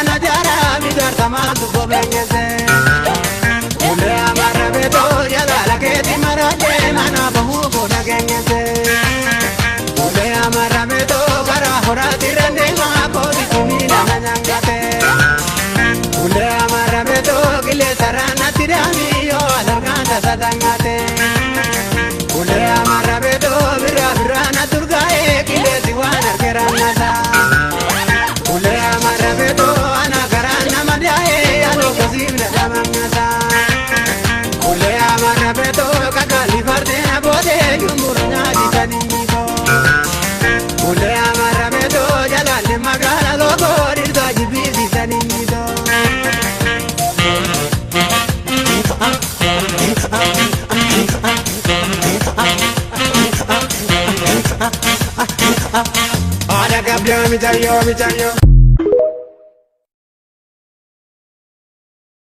sarana jara mi dar tamal tu gobengese ule amara beto yala la ke ti maraje mana bahu bona gengese ule amara beto kara hora tirande ma ko di kumina nanyangate ule amara beto gile sarana tirami yo alaganda sadangate ule amara beto bira bira na durga e gile siwana keranasa ule amara beto ana karana madiae ano kosibna damangasa ule amara beto kakali parte na bode yumurna ditaniko ule amara beto jalale magala logo dirda jibi ditaniko Ada kabla mi tayo